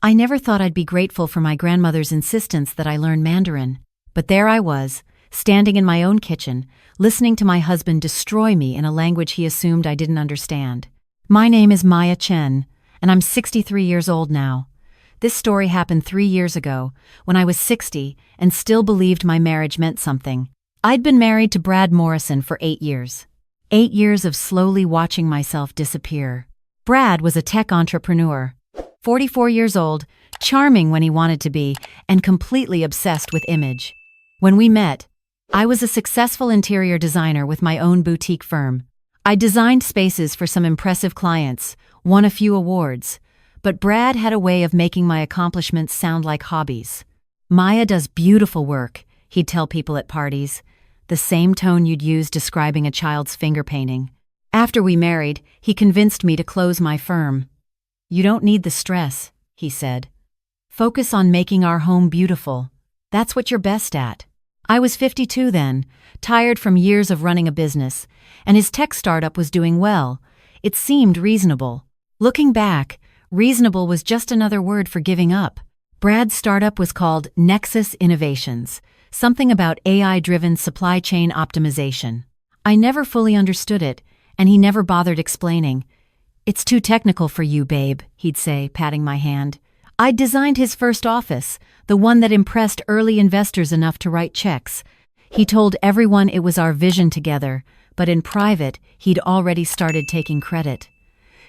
I never thought I'd be grateful for my grandmother's insistence that I learn Mandarin. But there I was, standing in my own kitchen, listening to my husband destroy me in a language he assumed I didn't understand. My name is Maya Chen, and I'm 63 years old now. This story happened 3 years ago, when I was 60 and still believed my marriage meant something. I'd been married to Brad Morrison for 8 years. 8 years of slowly watching myself disappear. Brad was a tech entrepreneur, 44 years old, charming when he wanted to be, and completely obsessed with image. When we met, I was a successful interior designer with my own boutique firm. I designed spaces for some impressive clients, won a few awards, but Brad had a way of making my accomplishments sound like hobbies. Maya does beautiful work, he'd tell people at parties, the same tone you'd use describing a child's finger painting. After we married, he convinced me to close my firm. You don't need the stress, he said. Focus on making our home beautiful. That's what you're best at. I was 52 then, tired from years of running a business, and his tech startup was doing well. It seemed reasonable. Looking back, reasonable was just another word for giving up. Brad's startup was called Nexus Innovations, something about AI-driven supply chain optimization. I never fully understood it, and he never bothered explaining. It's too technical for you, babe, he'd say, patting my hand. I'd designed his first office, the one that impressed early investors enough to write checks. He told everyone it was our vision together, but in private, he'd already started taking credit.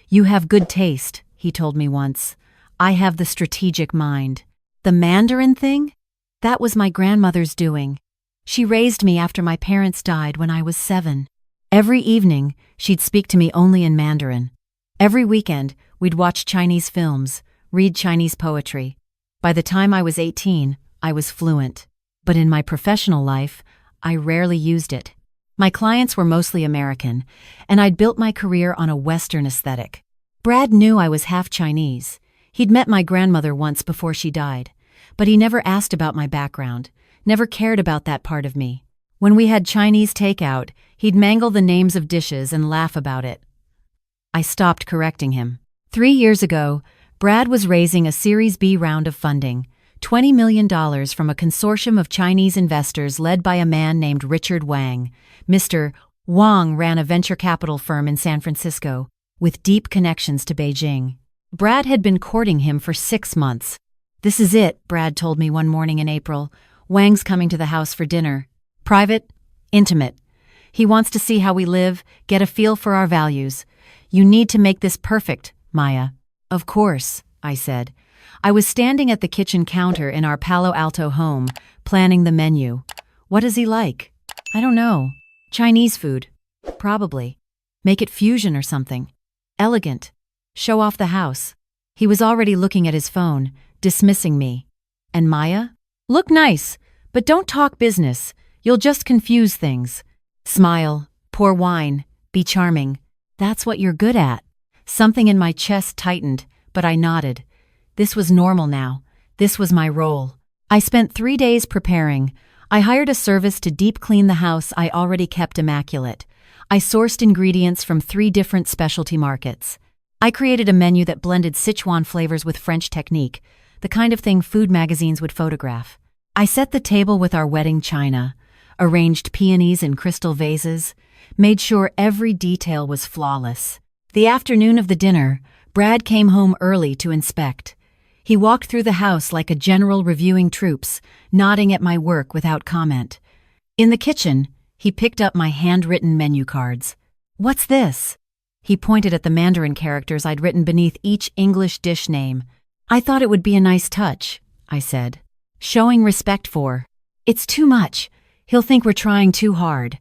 You have good taste, he told me once. I have the strategic mind. The Mandarin thing? That was my grandmother's doing. She raised me after my parents died when I was 7. Every evening, she'd speak to me only in Mandarin. Every weekend, we'd watch Chinese films, read Chinese poetry. By the time I was 18, I was fluent. But in my professional life, I rarely used it. My clients were mostly American, and I'd built my career on a Western aesthetic. Brad knew I was half Chinese. He'd met my grandmother once before she died, but he never asked about my background, never cared about that part of me. When we had Chinese takeout, he'd mangle the names of dishes and laugh about it. I stopped correcting him. 3 years ago, Brad was raising a Series B round of funding, $20 million from a consortium of Chinese investors led by a man named Richard Wang. Mr. Wang ran a venture capital firm in San Francisco, with deep connections to Beijing. Brad had been courting him for 6 months. This is it, Brad told me one morning in April. Wang's coming to the house for dinner. Private, intimate. He wants to see how we live, get a feel for our values. You need to make this perfect, Maya. Of course, I said. I was standing at the kitchen counter in our Palo Alto home, planning the menu. What does he like? I don't know. Chinese food. Probably. Make it fusion or something. Elegant. Show off the house. He was already looking at his phone, dismissing me. And Maya? Look nice, but don't talk business. You'll just confuse things. Smile, pour wine, be charming. That's what you're good at. Something in my chest tightened, but I nodded. This was normal now. This was my role. I spent 3 days preparing. I hired a service to deep clean the house I already kept immaculate. I sourced ingredients from 3 different specialty markets. I created a menu that blended Sichuan flavors with French technique, the kind of thing food magazines would photograph. I set the table with our wedding china, arranged peonies in crystal vases, made sure every detail was flawless. The afternoon of the dinner, Brad came home early to inspect. He walked through the house like a general reviewing troops, nodding at my work without comment. In the kitchen, he picked up my handwritten menu cards. What's this? He pointed at the Mandarin characters I'd written beneath each English dish name. I thought it would be a nice touch, I said. Showing respect for. It's too much. He'll think we're trying too hard.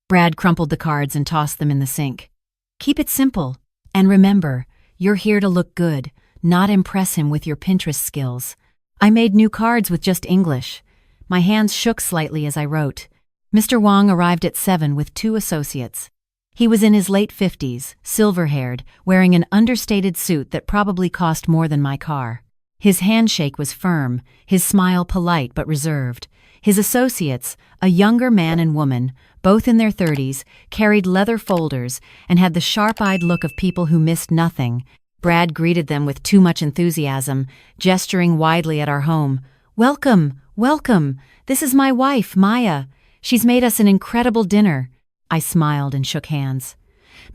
Brad crumpled the cards and tossed them in the sink. Keep it simple. And remember, you're here to look good, not impress him with your Pinterest skills. I made new cards with just English. My hands shook slightly as I wrote. Mr. Wang arrived at 7 with 2 associates. He was in his late 50s, silver-haired, wearing an understated suit that probably cost more than my car. His handshake was firm, his smile polite but reserved. His associates, a younger man and woman, both in their 30s, carried leather folders and had the sharp-eyed look of people who missed nothing. Brad greeted them with too much enthusiasm, gesturing widely at our home. "Welcome, welcome. This is my wife, Maya. She's made us an incredible dinner." I smiled and shook hands.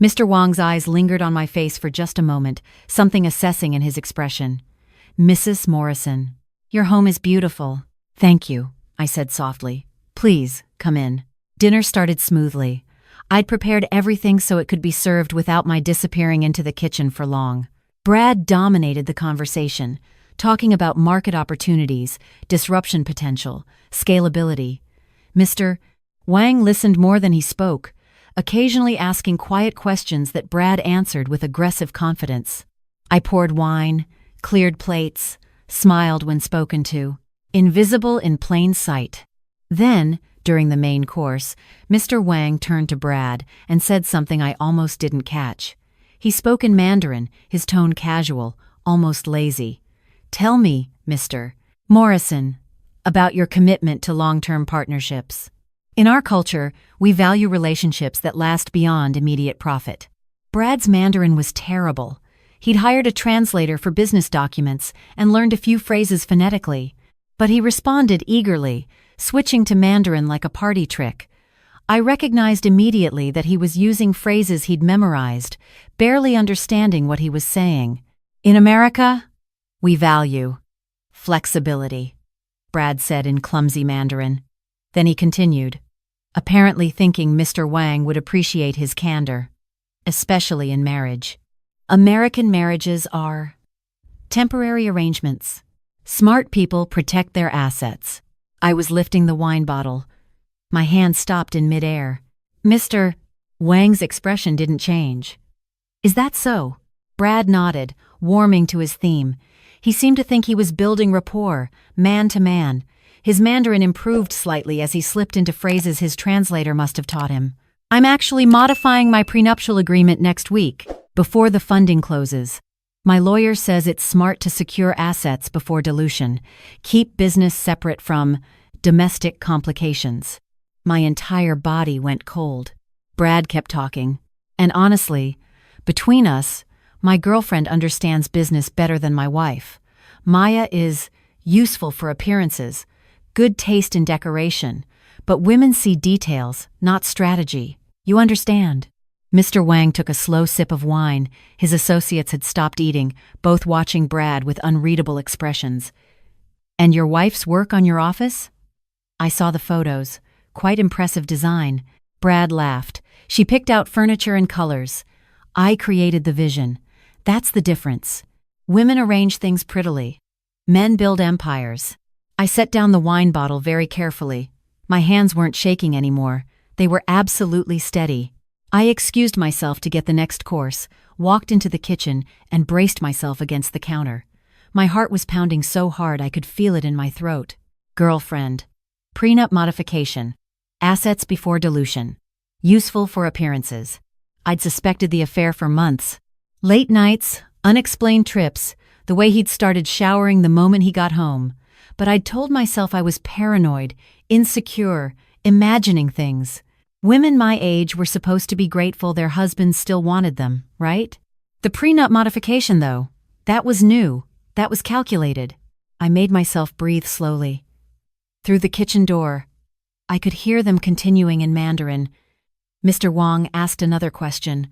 Mr. Wang's eyes lingered on my face for just a moment, something assessing in his expression. "Mrs. Morrison, your home is beautiful." "Thank you," I said softly. "Please, come in." Dinner started smoothly. I'd prepared everything so it could be served without my disappearing into the kitchen for long. Brad dominated the conversation, talking about market opportunities, disruption potential, scalability. Mr. Wang listened more than he spoke, occasionally asking quiet questions that Brad answered with aggressive confidence. I poured wine, cleared plates, smiled when spoken to, invisible in plain sight. Then, during the main course, Mr. Wang turned to Brad and said something I almost didn't catch. He spoke in Mandarin, his tone casual, almost lazy. "Tell me, Mr. Morrison, about your commitment to long-term partnerships. In our culture, we value relationships that last beyond immediate profit." Brad's Mandarin was terrible. He'd hired a translator for business documents and learned a few phrases phonetically, but he responded eagerly, switching to Mandarin like a party trick. I recognized immediately that he was using phrases he'd memorized, barely understanding what he was saying. "In America, we value flexibility," Brad said in clumsy Mandarin. Then he continued, apparently thinking Mr. Wang would appreciate his candor, "especially in marriage. American marriages are temporary arrangements. Smart people protect their assets." I was lifting the wine bottle. My hand stopped in midair. Mr. Wang's expression didn't change. "Is that so?" Brad nodded, warming to his theme. He seemed to think he was building rapport, man to man. His Mandarin improved slightly as he slipped into phrases his translator must have taught him. "I'm actually modifying my prenuptial agreement next week, before the funding closes. My lawyer says it's smart to secure assets before dilution, keep business separate from domestic complications." My entire body went cold. Brad kept talking. And honestly, between us, my girlfriend understands business better than my wife. Maya is useful for appearances, good taste in decoration, but women see details, not strategy. You understand? Mr. Wang took a slow sip of wine. His associates had stopped eating, both watching Brad with unreadable expressions. "And your wife's work on your office?" I saw the photos. Quite impressive design. Brad laughed. "She picked out furniture and colors. I created the vision. That's the difference. Women arrange things prettily. Men build empires." I set down the wine bottle very carefully. My hands weren't shaking anymore. They were absolutely steady. I excused myself to get the next course, walked into the kitchen, and braced myself against the counter. My heart was pounding so hard I could feel it in my throat. Girlfriend. Prenup modification. Assets before dilution. Useful for appearances. I'd suspected the affair for months. Late nights, unexplained trips, the way he'd started showering the moment he got home. But I'd told myself I was paranoid, insecure, imagining things. Women my age were supposed to be grateful their husbands still wanted them, right? The prenup modification, though, that was new, that was calculated. I made myself breathe slowly. Through the kitchen door, I could hear them continuing in Mandarin. Mr. Wang asked another question.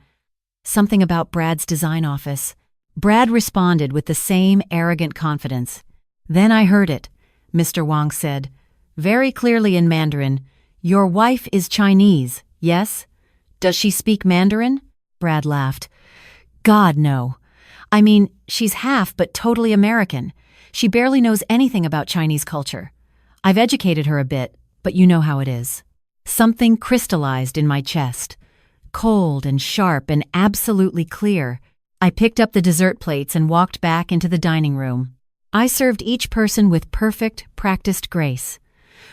Something about Brad's design office. Brad responded with the same arrogant confidence. Then I heard it. Mr. Wang said, very clearly in Mandarin, "Your wife is Chinese, yes? Does she speak Mandarin?" Brad laughed. "God, no. I mean, she's half but totally American. She barely knows anything about Chinese culture. I've educated her a bit, but you know how it is." Something crystallized in my chest. Cold and sharp and absolutely clear. I picked up the dessert plates and walked back into the dining room. I served each person with perfect, practiced grace.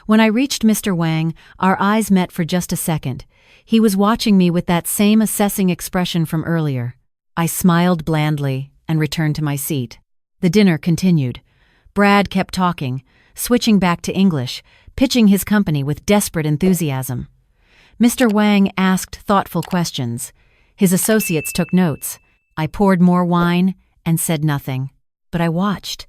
When I reached Mr. Wang, our eyes met for just a second. He was watching me with that same assessing expression from earlier. I smiled blandly and returned to my seat. The dinner continued. Brad kept talking, switching back to English, pitching his company with desperate enthusiasm. Mr. Wang asked thoughtful questions. His associates took notes. I poured more wine and said nothing. But I watched.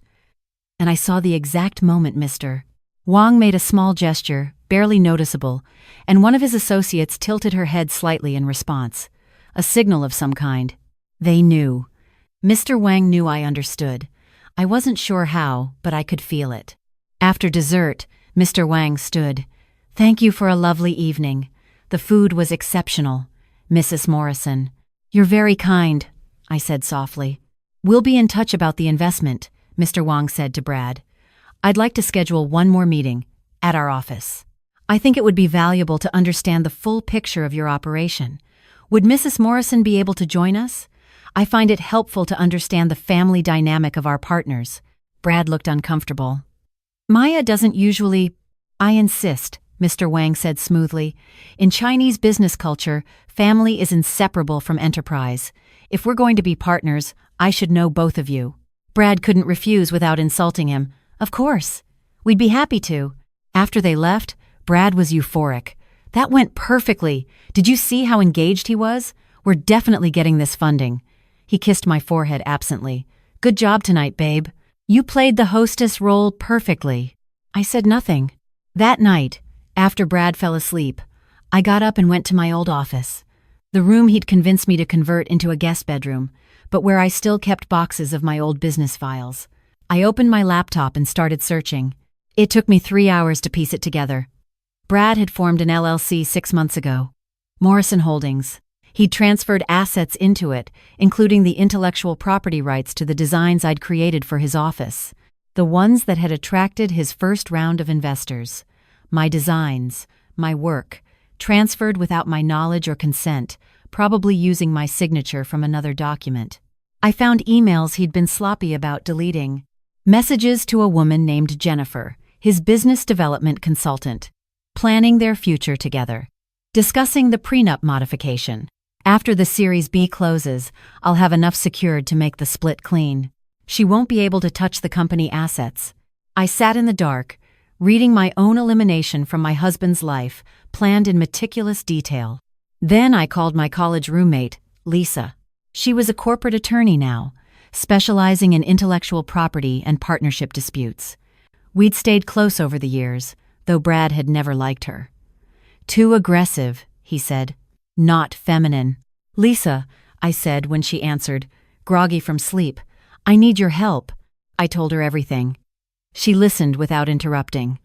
And I saw the exact moment Mr. Wang made a small gesture, barely noticeable, and one of his associates tilted her head slightly in response. A signal of some kind. They knew. Mr. Wang knew I understood. I wasn't sure how, but I could feel it. After dessert, Mr. Wang stood. "Thank you for a lovely evening. The food was exceptional, Mrs. Morrison." "You're very kind," I said softly. "We'll be in touch about the investment," Mr. Wang said to Brad. "I'd like to schedule one more meeting at our office. I think it would be valuable to understand the full picture of your operation. Would Mrs. Morrison be able to join us? I find it helpful to understand the family dynamic of our partners." Brad looked uncomfortable. "Maya doesn't usually—" "I insist," Mr. Wang said smoothly. "In Chinese business culture, family is inseparable from enterprise. If we're going to be partners, I should know both of you." Brad couldn't refuse without insulting him. "Of course. We'd be happy to." After they left, Brad was euphoric. "That went perfectly. Did you see how engaged he was? We're definitely getting this funding." He kissed my forehead absently. "Good job tonight, babe. You played the hostess role perfectly." I said nothing. That night, after Brad fell asleep, I got up and went to my old office. The room he'd convinced me to convert into a guest bedroom, but where I still kept boxes of my old business files. I opened my laptop and started searching. It took me 3 hours to piece it together. Brad had formed an LLC 6 months ago. Morrison Holdings. He'd transferred assets into it, including the intellectual property rights to the designs I'd created for his office, the ones that had attracted his first round of investors. My designs, my work, transferred without my knowledge or consent, probably using my signature from another document. I found emails he'd been sloppy about deleting. Messages to a woman named Jennifer, his business development consultant, planning their future together. Discussing the prenup modification. After the Series B closes, I'll have enough secured to make the split clean. She won't be able to touch the company assets. I sat in the dark, reading my own elimination from my husband's life, planned in meticulous detail. Then I called my college roommate, Lisa. She was a corporate attorney now, specializing in intellectual property and partnership disputes. We'd stayed close over the years, though Brad had never liked her. "Too aggressive," he said. "Not feminine." "Lisa," I said when she answered, groggy from sleep, "I need your help." I told her everything. She listened without interrupting.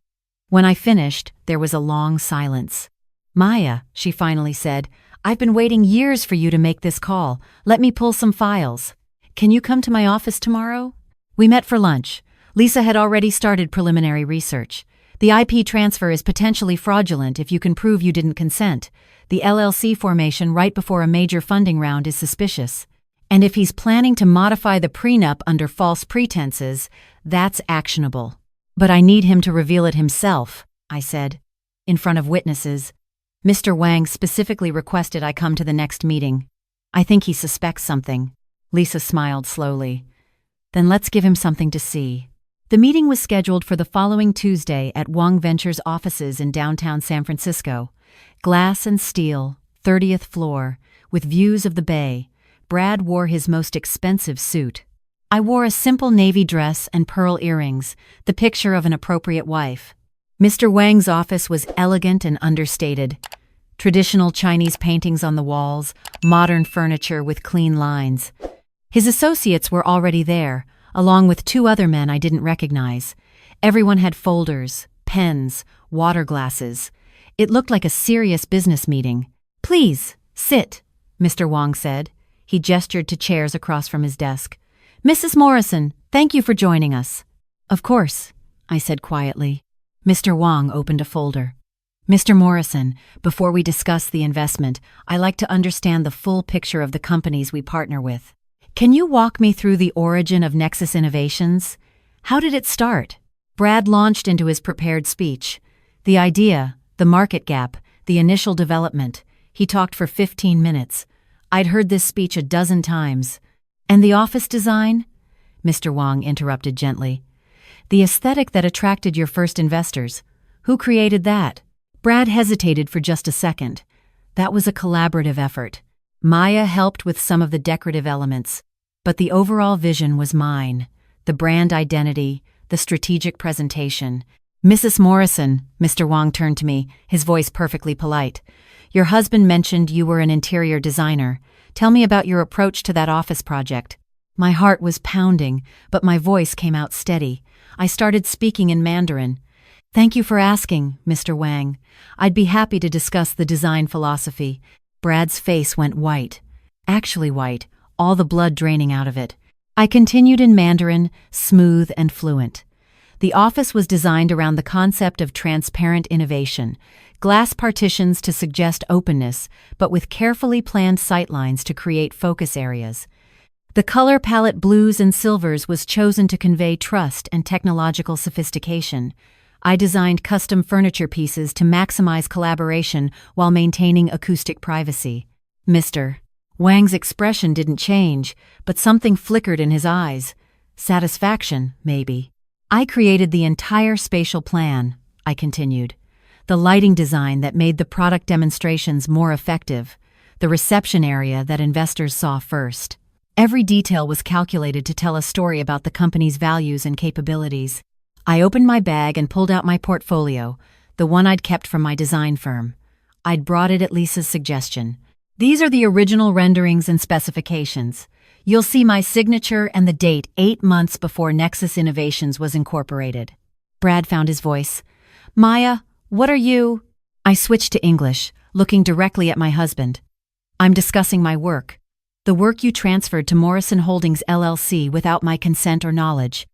When I finished, there was a long silence. "Maya," she finally said, "I've been waiting years for you to make this call. Let me pull some files. Can you come to my office tomorrow?" We met for lunch. Lisa had already started preliminary research. The IP transfer is potentially fraudulent if you can prove you didn't consent. The LLC formation right before a major funding round is suspicious. And if he's planning to modify the prenup under false pretenses, that's actionable. "But I need him to reveal it himself," I said, in front of witnesses. "Mr. Wang specifically requested I come to the next meeting. I think he suspects something." Lisa smiled slowly. "Then let's give him something to see." The meeting was scheduled for the following Tuesday at Wang Ventures offices in downtown San Francisco. Glass and steel, 30th floor, with views of the bay. Brad wore his most expensive suit. I wore a simple navy dress and pearl earrings, the picture of an appropriate wife. Mr. Wang's office was elegant and understated. Traditional Chinese paintings on the walls, modern furniture with clean lines. His associates were already there, along with 2 other men I didn't recognize. Everyone had folders, pens, water glasses. It looked like a serious business meeting. "Please, sit," Mr. Wang said. He gestured to chairs across from his desk. "Mrs. Morrison, thank you for joining us." "Of course," I said quietly. Mr. Wang opened a folder. "Mr. Morrison, before we discuss the investment, I like to understand the full picture of the companies we partner with. Can you walk me through the origin of Nexus Innovations? How did it start?" Brad launched into his prepared speech. The idea, the market gap, the initial development. He talked for 15 minutes. I'd heard this speech a dozen times. "And the office design?" Mr. Wang interrupted gently. "The aesthetic that attracted your first investors. Who created that?" Brad hesitated for just a second. "That was a collaborative effort. Maya helped with some of the decorative elements. But the overall vision was mine. The brand identity, the strategic presentation. "Mrs. Morrison," Mr. Wang turned to me, his voice perfectly polite. "Your husband mentioned you were an interior designer. Tell me about your approach to that office project." My heart was pounding, but my voice came out steady. I started speaking in Mandarin. "Thank you for asking, Mr. Wang. I'd be happy to discuss the design philosophy." Brad's face went white. Actually white, all the blood draining out of it. I continued in Mandarin, smooth and fluent. The office was designed around the concept of transparent innovation, glass partitions to suggest openness, but with carefully planned sightlines to create focus areas. The color palette blues and silvers was chosen to convey trust and technological sophistication. I designed custom furniture pieces to maximize collaboration while maintaining acoustic privacy. Mr. Wang's expression didn't change, but something flickered in his eyes. Satisfaction, maybe. "I created the entire spatial plan," I continued. "The lighting design that made the product demonstrations more effective, the reception area that investors saw first. Every detail was calculated to tell a story about the company's values and capabilities." I opened my bag and pulled out my portfolio, the one I'd kept from my design firm. I'd brought it at Lisa's suggestion. "These are the original renderings and specifications. You'll see my signature and the date 8 months before Nexus Innovations was incorporated." Brad found his voice. "Maya, what are you—" I switched to English, looking directly at my husband. "I'm discussing my work. The work you transferred to Morrison Holdings LLC without my consent or knowledge.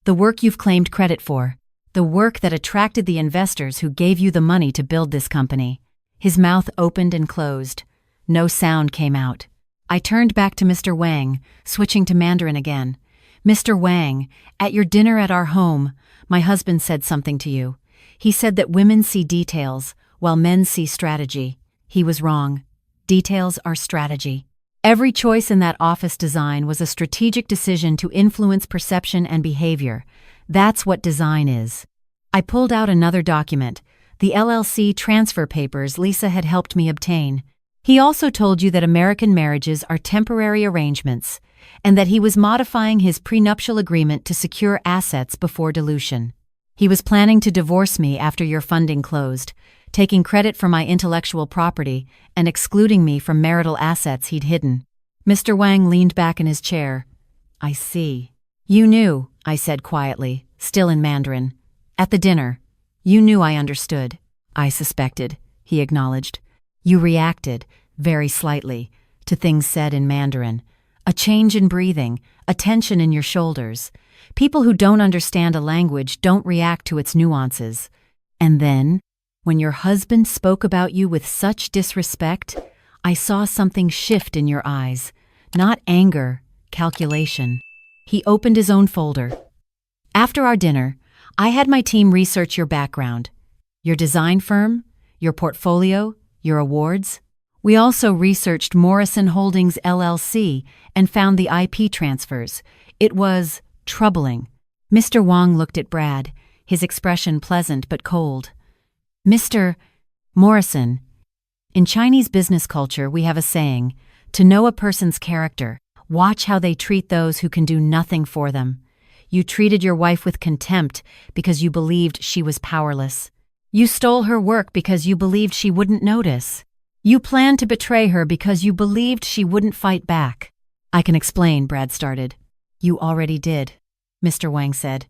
The work you've claimed credit for. The work that attracted the investors who gave you the money to build this company." His mouth opened and closed. No sound came out. I turned back to Mr. Wang, switching to Mandarin again. "Mr. Wang, at your dinner at our home, my husband said something to you. He said that women see details, while men see strategy. He was wrong. Details are strategy. Every choice in that office design was a strategic decision to influence perception and behavior. That's what design is." I pulled out another document, the LLC transfer papers Lisa had helped me obtain. "He also told you that American marriages are temporary arrangements, and that he was modifying his prenuptial agreement to secure assets before dilution. He was planning to divorce me after your funding closed, taking credit for my intellectual property and excluding me from marital assets he'd hidden." Mr. Wang leaned back in his chair. "I see." "You knew," I said quietly, still in Mandarin. "At the dinner. You knew I understood." "I suspected," he acknowledged. "You reacted, very slightly, to things said in Mandarin. A change in breathing, a tension in your shoulders. People who don't understand a language don't react to its nuances. And then, when your husband spoke about you with such disrespect, I saw something shift in your eyes. Not anger, calculation." He opened his own folder. "After our dinner, I had my team research your background, your design firm, your portfolio, your awards. We also researched Morrison Holdings LLC and found the IP transfers. It was troubling." Mr. Wang looked at Brad, his expression pleasant but cold. "Mr. Morrison, in Chinese business culture we have a saying, to know a person's character, watch how they treat those who can do nothing for them. You treated your wife with contempt because you believed she was powerless. You stole her work because you believed she wouldn't notice. You planned to betray her because you believed she wouldn't fight back." "I can explain," Brad started. "You already did," Mr. Wang said.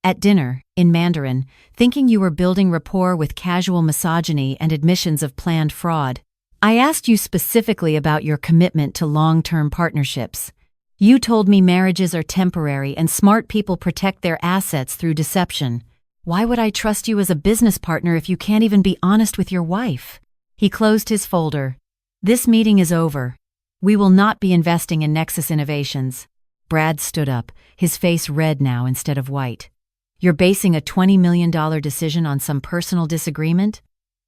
"At dinner, in Mandarin, thinking you were building rapport with casual misogyny and admissions of planned fraud. I asked you specifically about your commitment to long-term partnerships. You told me marriages are temporary and smart people protect their assets through deception. Why would I trust you as a business partner if you can't even be honest with your wife?" He closed his folder. "This meeting is over. We will not be investing in Nexus Innovations." Brad stood up, his face red now instead of white. "You're basing a $20 million decision on some personal disagreement?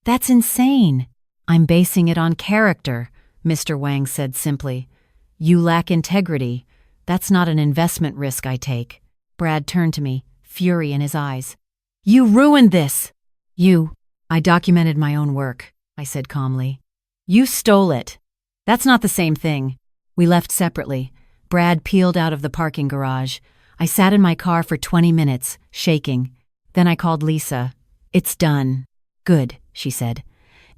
That's insane." "I'm basing it on character," Mr. Wang said simply. "You lack integrity. That's not an investment risk I take." Brad turned to me, fury in his eyes. "You ruined this!" I documented my own work," I said calmly. "You stole it. That's not the same thing." We left separately. Brad peeled out of the parking garage. I sat in my car for 20 minutes, shaking. Then I called Lisa. "It's done." "Good," she said.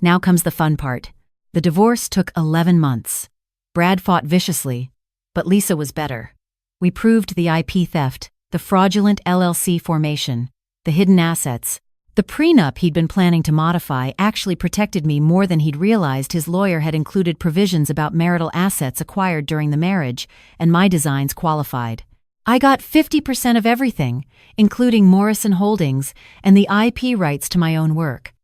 "Now comes the fun part." The divorce took 11 months. Brad fought viciously, but Lisa was better. We proved the IP theft, the fraudulent LLC formation, the hidden assets. The prenup he'd been planning to modify actually protected me more than he'd realized. His lawyer had included provisions about marital assets acquired during the marriage, and my designs qualified. I got 50% of everything, including Morrison Holdings and the IP rights to my own work.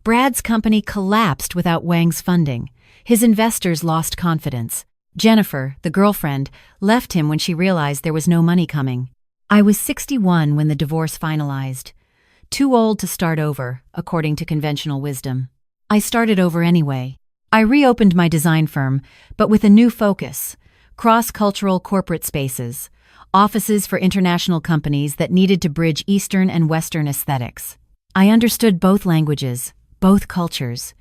Brad's company collapsed without Wang's funding. His investors lost confidence. Jennifer, the girlfriend, left him when she realized there was no money coming. I was 61 when the divorce finalized. Too old to start over, according to conventional wisdom. I started over anyway. I reopened my design firm, but with a new focus: cross-cultural corporate spaces, offices for international companies that needed to bridge Eastern and Western aesthetics. I understood both languages, both cultures.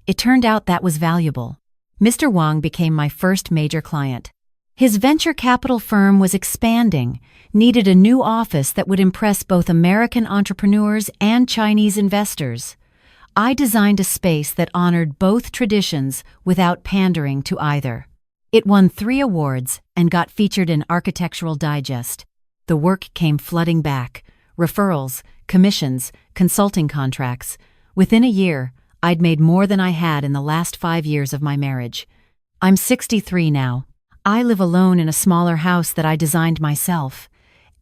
It turned out that was valuable. Mr. Wang became my first major client. His venture capital firm was expanding, needed a new office that would impress both American entrepreneurs and Chinese investors. I designed a space that honored both traditions without pandering to either. It won 3 awards and got featured in Architectural Digest. The work came flooding back: referrals, commissions, consulting contracts. Within a year, I'd made more than I had in the last 5 years of my marriage. I'm 63 now. I live alone in a smaller house that I designed myself.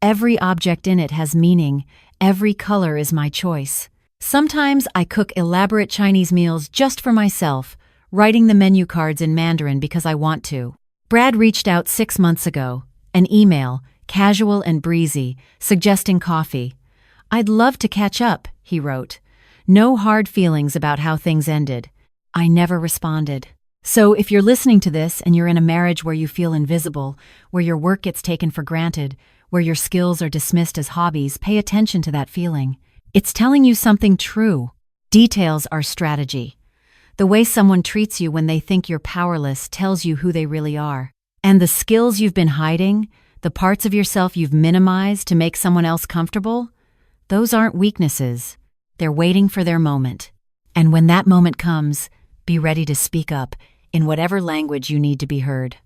Every object in it has meaning. Every color is my choice. Sometimes I cook elaborate Chinese meals just for myself, writing the menu cards in Mandarin because I want to. Brad reached out 6 months ago, an email, casual and breezy, suggesting coffee. "I'd love to catch up," he wrote. No hard feelings about how things ended. I never responded. So if you're listening to this and you're in a marriage where you feel invisible, where your work gets taken for granted, where your skills are dismissed as hobbies, pay attention to that feeling. It's telling you something true. Details are strategy. The way someone treats you when they think you're powerless tells you who they really are. And the skills you've been hiding, the parts of yourself you've minimized to make someone else comfortable, those aren't weaknesses. They're waiting for their moment. And when that moment comes, be ready to speak up in whatever language you need to be heard.